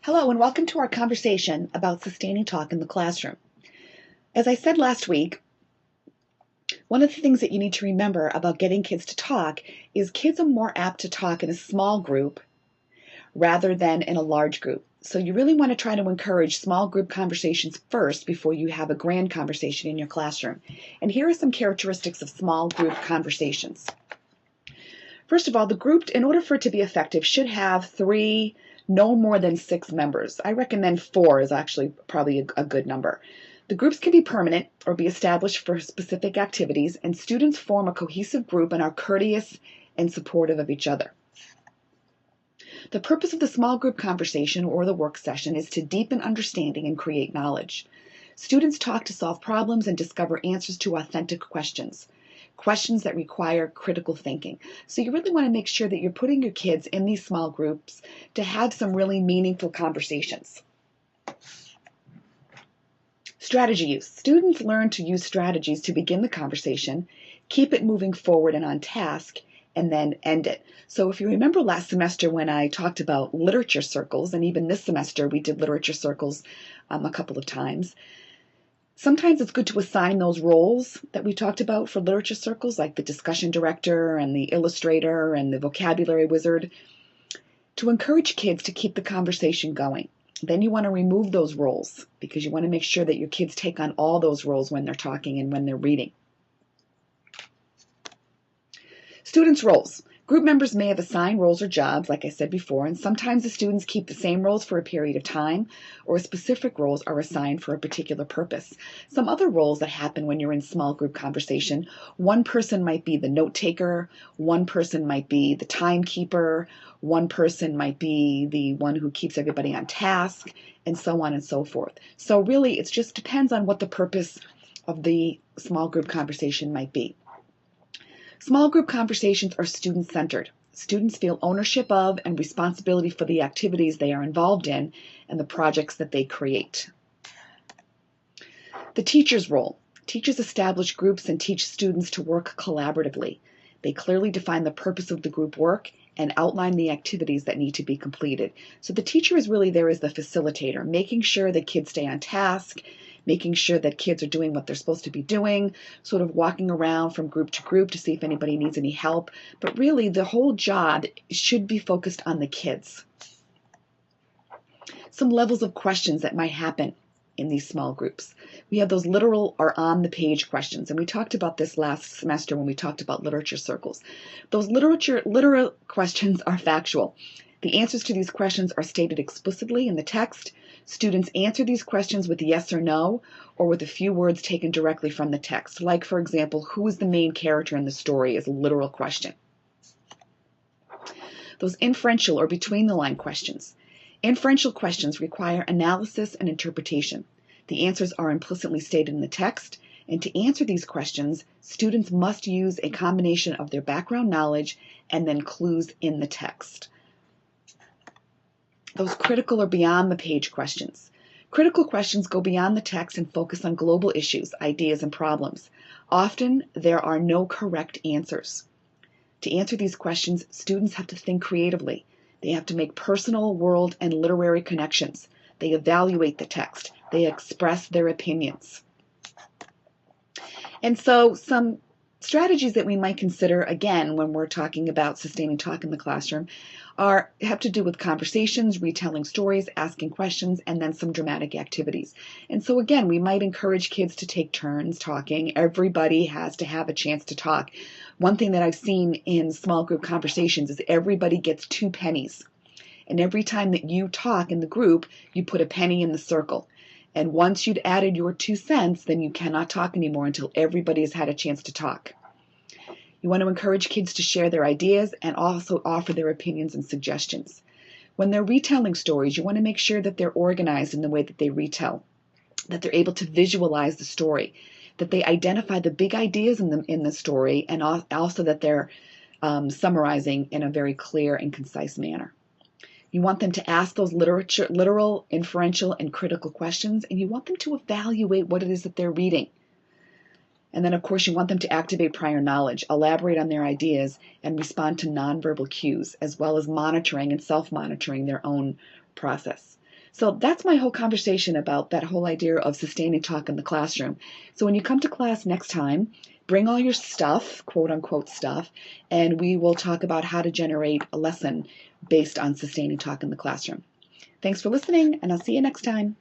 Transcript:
Hello, and welcome to our conversation about sustaining talk in the classroom. As I said last week, one of the things that you need to remember about getting kids to talk is kids are more apt to talk in a small group rather than in a large group. So you really want to try to encourage small group conversations first before you have a grand conversation in your classroom. And here are some characteristics of small group conversations. First of all, the group, in order for it to be effective, should have no more than 6 members. I recommend 4 is actually probably a good number. The groups can be permanent or be established for specific activities, and students form a cohesive group and are courteous and supportive of each other. The purpose of the small group conversation or the work session is to deepen understanding and create knowledge. Students talk to solve problems and discover answers to authentic questions that require critical thinking. So you really want to make sure that you're putting your kids in these small groups to have some really meaningful conversations. Strategy use. Students learn to use strategies to begin the conversation, keep it moving forward and on task, and then end it. So if you remember last semester when I talked about literature circles, and even this semester we did literature circles a couple of times, sometimes it's good to assign those roles that we talked about for literature circles, like the discussion director and the illustrator and the vocabulary wizard, to encourage kids to keep the conversation going. Then you want to remove those roles because you want to make sure that your kids take on all those roles when they're talking and when they're reading. Students' roles. Group members may have assigned roles or jobs, like I said before, and sometimes the students keep the same roles for a period of time, or specific roles are assigned for a particular purpose. Some other roles that happen when you're in small group conversation, one person might be the note taker, one person might be the timekeeper, one person might be the one who keeps everybody on task, and so on and so forth. So really, it just depends on what the purpose of the small group conversation might be. Small group conversations are student-centered. Students feel ownership of and responsibility for the activities they are involved in and the projects that they create. The teacher's role. Teachers establish groups and teach students to work collaboratively. They clearly define the purpose of the group work and outline the activities that need to be completed. So the teacher is really there as the facilitator, making sure that kids stay on task, making sure that kids are doing what they're supposed to be doing, sort of walking around from group to group to see if anybody needs any help. But really, the whole job should be focused on the kids. Some levels of questions that might happen in these small groups. We have those literal or on-the-page questions, and we talked about this last semester when we talked about literature circles. Those literal questions are factual. The answers to these questions are stated explicitly in the text. Students answer these questions with yes or no, or with a few words taken directly from the text. Like, for example, who is the main character in the story is a literal question. Those inferential or between-the-line questions. Inferential questions require analysis and interpretation. The answers are implicitly stated in the text, and to answer these questions, students must use a combination of their background knowledge and then clues in the text. Those critical or beyond the page questions. Critical questions go beyond the text and focus on global issues, ideas, and problems. Often, there are no correct answers. To answer these questions, students have to think creatively. They have to make personal, world, and literary connections. They evaluate the text. They express their opinions. And so some strategies that we might consider, again, when we're talking about sustaining talk in the classroom have to do with conversations, retelling stories, asking questions, and then some dramatic activities. And so again, we might encourage kids to take turns talking. Everybody has to have a chance to talk. One thing that I've seen in small group conversations is everybody gets 2 pennies. And every time that you talk in the group, you put a penny in the circle. And once you've added your 2 cents, then you cannot talk anymore until everybody has had a chance to talk. You want to encourage kids to share their ideas and also offer their opinions and suggestions. When they're retelling stories, you want to make sure that they're organized in the way that they retell, that they're able to visualize the story, that they identify the big ideas in the story, and also that they're summarizing in a very clear and concise manner. You want them to ask those literal, inferential, and critical questions, and you want them to evaluate what it is that they're reading. And then, of course, you want them to activate prior knowledge, elaborate on their ideas, and respond to nonverbal cues, as well as monitoring and self-monitoring their own process. So that's my whole conversation about that whole idea of sustaining talk in the classroom. So when you come to class next time, bring all your stuff, quote unquote stuff, and we will talk about how to generate a lesson based on sustaining talk in the classroom. Thanks for listening, and I'll see you next time.